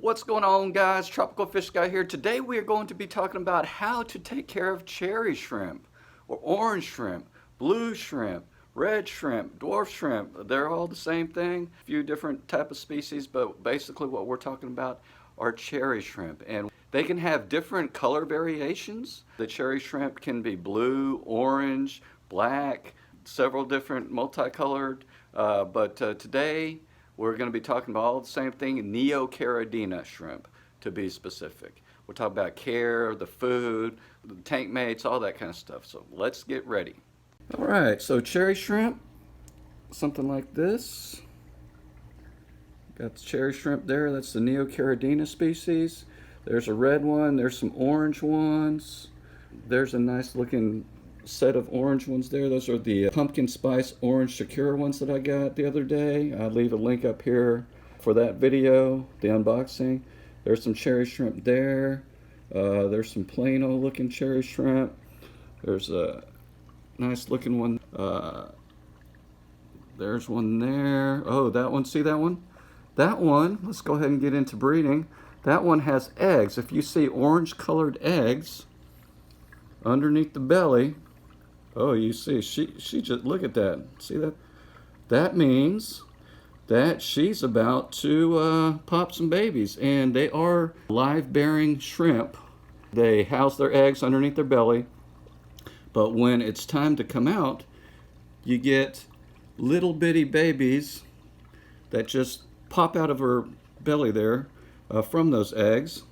What's going on, guys? Tropical Fish Guy here. Today we are going to be talking about how to take care of cherry shrimp or orange shrimp, blue shrimp, red shrimp, dwarf shrimp. They're all the same thing. A few different type of species, but basically what we're talking about are cherry shrimp. And they can have different color variations. The cherry shrimp can be blue, orange, black, several different multicolored. But today we're going to be talking about all the same thing, Neocaridina shrimp to be specific. We'll talk about care, the food, the tank mates, all that kind of stuff. So let's get ready. All right, so cherry shrimp, something like this. Got the cherry shrimp there, that's the Neocaridina species. There's a red one, there's some orange ones. There's a nice looking set of orange ones there. Those are the pumpkin spice orange Sakura ones that I got the other day. I'll leave a link up here for that video, the unboxing. There's some cherry shrimp there. There's some plain old looking cherry shrimp. There's a nice looking one. There's one there. Oh, that one, see that one? That one, let's go ahead and get into breeding. That one has eggs. If you see orange colored eggs underneath the belly, oh, you see, she just, look at that. See that? That means that she's about to pop some babies. And they are live-bearing shrimp. They house their eggs underneath their belly. But when it's time to come out, you get little bitty babies that just pop out of her belly there from those eggs.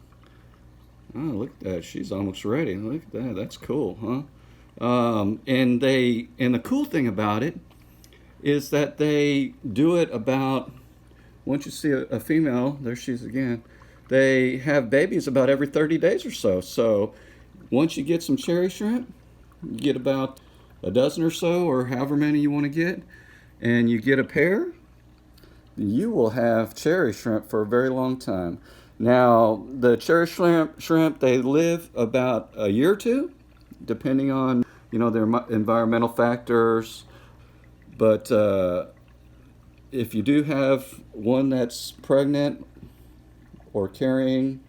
Oh, look at that. She's almost ready. Look at that. That's cool, huh? And the cool thing about it is that they do it about, once you see a female, there she is again, they have babies about every 30 days or so. So once you get some cherry shrimp, you get about a dozen or so, or however many you want to get, and you get a pair, you will have cherry shrimp for a very long time. Now, the cherry shrimp, they live about a year or two, depending on, their environmental factors. But if you do have one that's pregnant or carrying,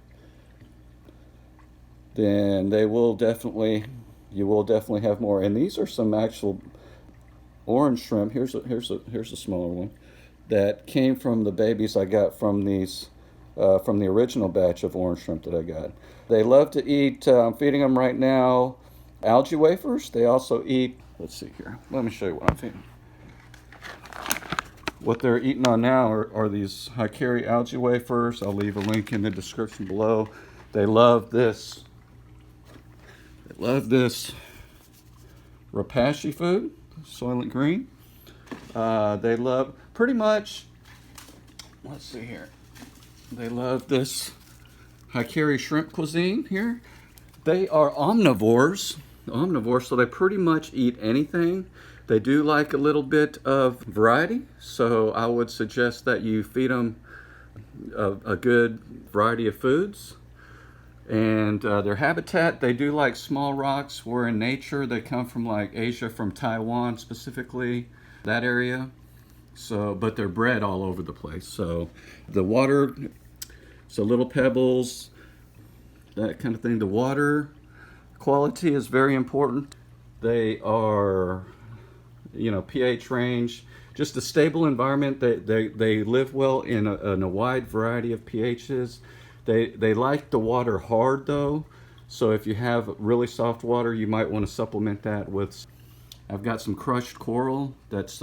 then you will definitely have more. And these are some actual orange shrimp. Here's a smaller one that came from the babies I got from these. From the original batch of orange shrimp that I got. They love to eat, I'm feeding them right now, algae wafers. They also eat, let's see here, let me show you what I'm feeding. What they're eating on now are these Hikari algae wafers. I'll leave a link in the description below. They love this. They love this Rapashi food, Soylent Green. They love pretty much, let's see here. They love this Hikari shrimp cuisine here. They are omnivores, so they pretty much eat anything. They do like a little bit of variety, so I would suggest that you feed them a good variety of foods. And their habitat, they do like small rocks, where in nature they come from like Asia, from Taiwan specifically, that area. So, but they're bred all over the place. So the water, so little pebbles, that kind of thing. The water quality is very important. They are, pH range, just a stable environment. They live well in a wide variety of pHs. They like the water hard though. So if you have really soft water, you might want to supplement that with, I've got some crushed coral that's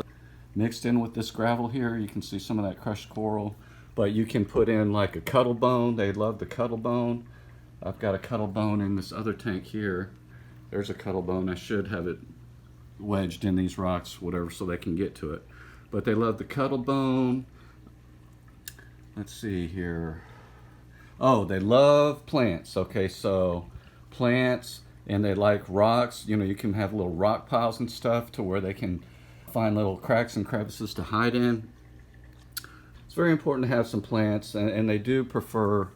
mixed in with this gravel here. You can see some of that crushed coral, but you can put in like a cuttle bone. They love the cuttle bone. I've got a cuttle bone in this other tank here. There's a cuttle bone. I should have it wedged in these rocks, whatever, so they can get to it. But they love the cuttle bone. Let's see here. Oh, they love plants. Okay, so plants, and they like rocks. You can have little rock piles and stuff to where they can find little cracks and crevices to hide in. It's very important to have some plants, and they do prefer,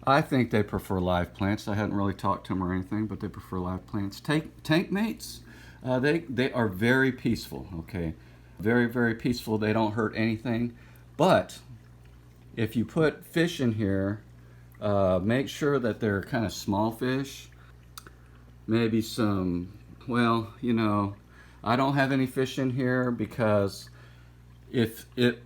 I think they prefer live plants. I hadn't really talked to them or anything, but they prefer live plants. Tank mates, they are very peaceful, okay? Very, very peaceful. They don't hurt anything. But if you put fish in here Make sure that they're kind of small fish. Maybe some, well, you know, I don't have any fish in here because if it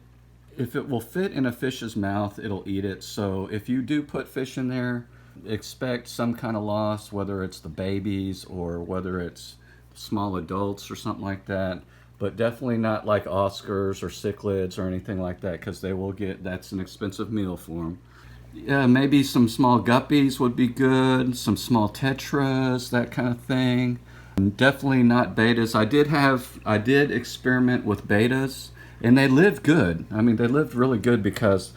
will fit in a fish's mouth, it'll eat it. So if you do put fish in there, expect some kind of loss, whether it's the babies or whether it's small adults or something like that. But definitely not like Oscars or cichlids or anything like that, because they will get, that's an expensive meal for them. Yeah, maybe some small guppies would be good, some small tetras, that kind of thing. Definitely not betas. I did experiment with betas, and they lived good. I mean, they lived really good because,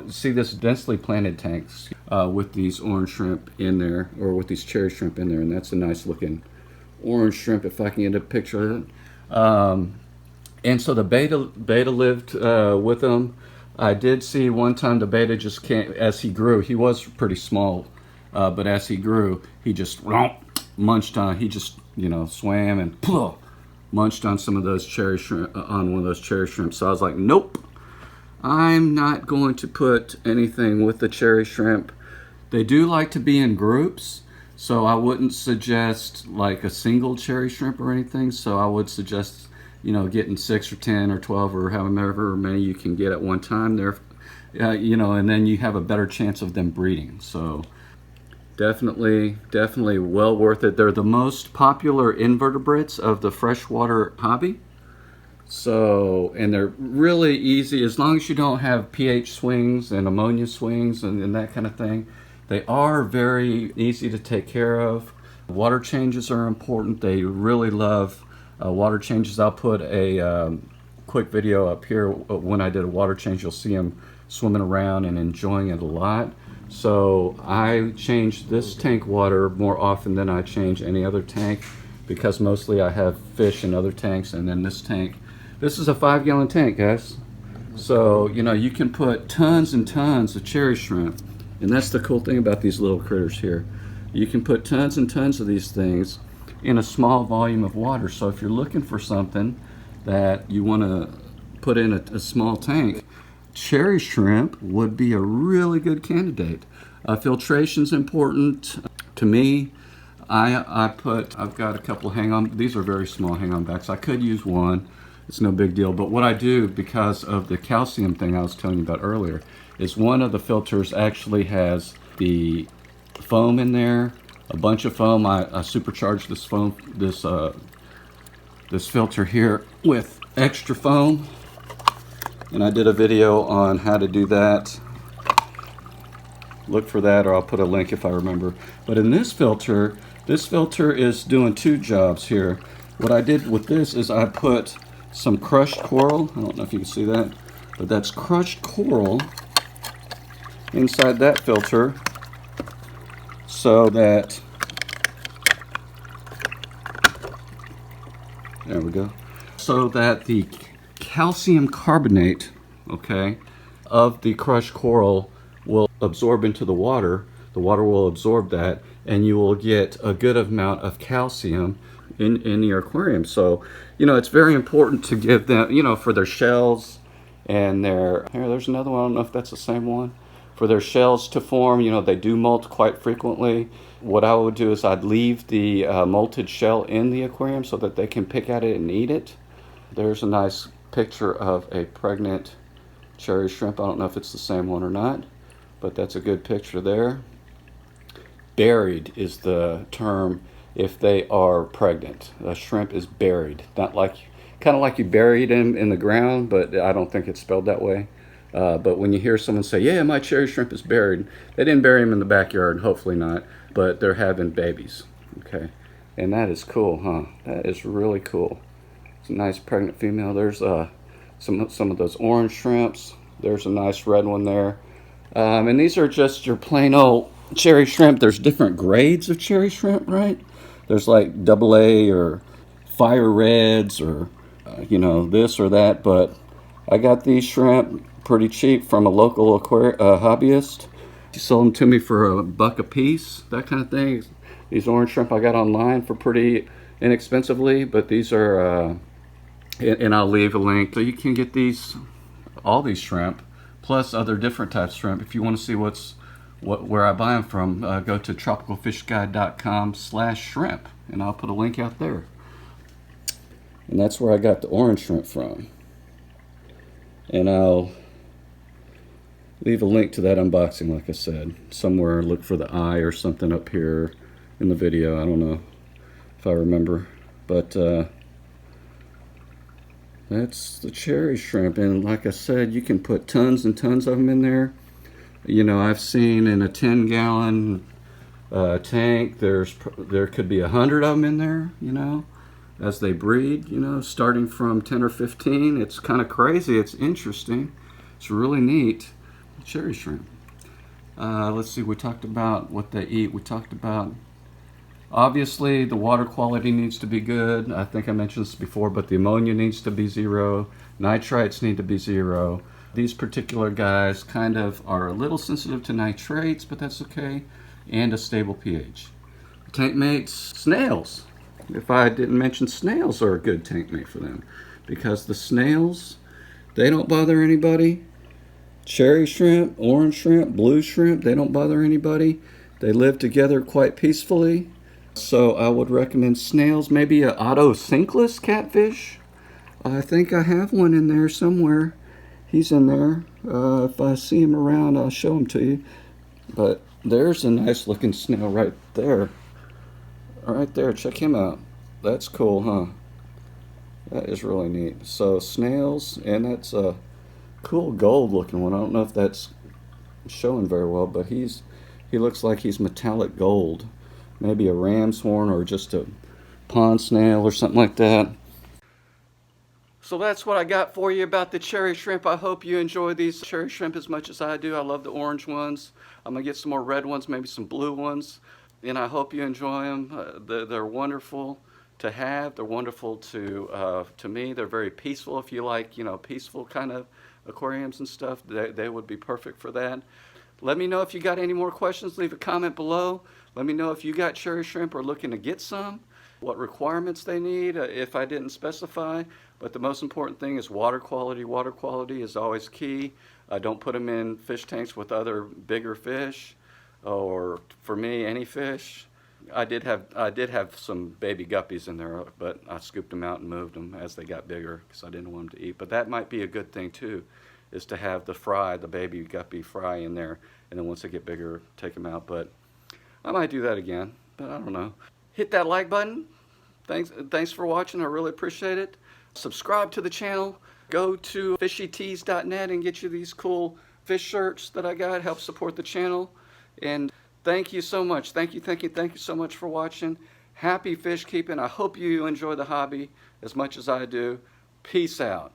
see this densely planted tanks with these orange shrimp in there, or with these cherry shrimp in there, and that's a nice looking orange shrimp if I can get a picture of it. And so the beta lived with them. I did see one time the beta just came, as he grew, he was pretty small, but as he grew, he just munched on, he just, you know, swam and munched on some of those cherry shrimp, on one of those cherry shrimp. So I was like, nope, I'm not going to put anything with the cherry shrimp. They do like to be in groups, so I wouldn't suggest like a single cherry shrimp or anything. So I would suggest, you know, getting 6 or 10 or 12 or however many you can get at one time there, you know, and then you have a better chance of them breeding. So definitely well worth it. They're the most popular invertebrates of the freshwater hobby. So, and they're really easy as long as you don't have pH swings and ammonia swings and that kind of thing. They are very easy to take care of. Water changes are important. They really love water changes. I'll put a quick video up here when I did a water change. You'll see them swimming around and enjoying it a lot. So I change this tank water more often than I change any other tank, because mostly I have fish in other tanks, and then this tank. This is a 5-gallon tank, guys. So, you know, you can put tons and tons of cherry shrimp. And that's the cool thing about these little critters here. You can put tons and tons of these things in a small volume of water. So if you're looking for something that you want to put in a small tank, cherry shrimp would be a really good candidate. Filtration's important to me. I've got a couple hang-on, these are very small hang-on backs. I could use one, it's no big deal. But what I do, because of the calcium thing I was telling you about earlier, is one of the filters actually has the foam in there, a bunch of foam. I supercharged this foam, this filter here with extra foam, and I did a video on how to do that. Look for that, or I'll put a link if I remember. But in this filter is doing 2 jobs here. What I did with this is I put some crushed coral. I don't know if you can see that, but that's crushed coral inside that filter, so that, there we go, so that the calcium carbonate, okay, of the crushed coral will absorb into the water. The water will absorb that, and you will get a good amount of calcium in your aquarium. So, you know, it's very important to give them, you know, for their shells and their, here, there's another one, I don't know if that's the same one. For their shells to form, you know, they do molt quite frequently. What I would do is I'd leave the molted shell in the aquarium so that they can pick at it and eat it. There's a nice picture of a pregnant cherry shrimp. I don't know if it's the same one or not, but that's a good picture there. Buried is the term if they are pregnant. A shrimp is buried, not like, kind of like you buried him in the ground, but I don't think it's spelled that way. But when you hear someone say, yeah, my cherry shrimp is buried, they didn't bury him in the backyard, hopefully not, but they're having babies, okay? And that is cool, huh? That is really cool. It's a nice pregnant female. There's some of those orange shrimps. There's a nice red one there. And these are just your plain old cherry shrimp. There's different grades of cherry shrimp, right? There's like AA or fire reds or, you know, this or that, but I got these shrimp pretty cheap from a local hobbyist. He sold them to me for $1 a piece, that kind of thing. These orange shrimp I got online for pretty inexpensively, but these are, and I'll leave a link. So you can get these, all these shrimp, plus other different types of shrimp. If you want to see what's where I buy them from, go to tropicalfishguide.com/shrimp, and I'll put a link out there. And that's where I got the orange shrimp from. And I'll leave a link to that unboxing, like I said, somewhere. Look for the eye or something up here in the video. I don't know if I remember. But that's the cherry shrimp. And like I said, you can put tons and tons of them in there. You know, I've seen in a 10-gallon tank, there could be 100 of them in there, you know, as they breed, you know, starting from 10 or 15. It's kind of crazy. It's interesting. It's really neat. Cherry shrimp. Let's see, we talked about what they eat. We talked about, obviously, the water quality needs to be good. I think I mentioned this before, but the ammonia needs to be 0. Nitrites need to be 0. These particular guys kind of are a little sensitive to nitrates, but that's okay, and a stable pH. Tank mates, snails. If I didn't mention, snails are a good tank mate for them, because the snails, they don't bother anybody. Cherry shrimp, orange shrimp, blue shrimp, they don't bother anybody. They live together quite peacefully. So I would recommend snails, maybe an autocinkless catfish. I think I have one in there somewhere. He's in there. If I see him around, I'll show him to you. But there's a nice looking snail right there. Right there, check him out. That's cool, huh? That is really neat. So snails, and that's a cool gold looking one. I don't know if that's showing very well, but he looks like he's metallic gold. Maybe a ram's horn or just a pond snail or something like that. So that's what I got for you about the cherry shrimp. I hope you enjoy these cherry shrimp as much as I do. I love the orange ones. I'm gonna get some more red ones, maybe some blue ones, and I hope you enjoy them. They're wonderful to have. They're wonderful to me. They're very peaceful. If you like, you know, peaceful kind of aquariums and stuff, they would be perfect for that. Let me know if you got any more questions. Leave a comment below. Let me know if you got cherry shrimp or looking to get some, what requirements they need, if I didn't specify. But the most important thing is water quality. Water quality is always key. Don't put them in fish tanks with other bigger fish, or for me, any fish. I did have some baby guppies in there, but I scooped them out and moved them as they got bigger because I didn't want them to eat. But that might be a good thing too, is to have the baby guppy fry in there, and then once they get bigger, take them out. But I might do that again, but I don't know. Hit that like button. Thanks for watching. I really appreciate it. Subscribe to the channel. Go to fishytees.net and get you these cool fish shirts that I got. Help support the channel. And thank you so much. Thank you so much for watching. Happy fish keeping. I hope you enjoy the hobby as much as I do. Peace out.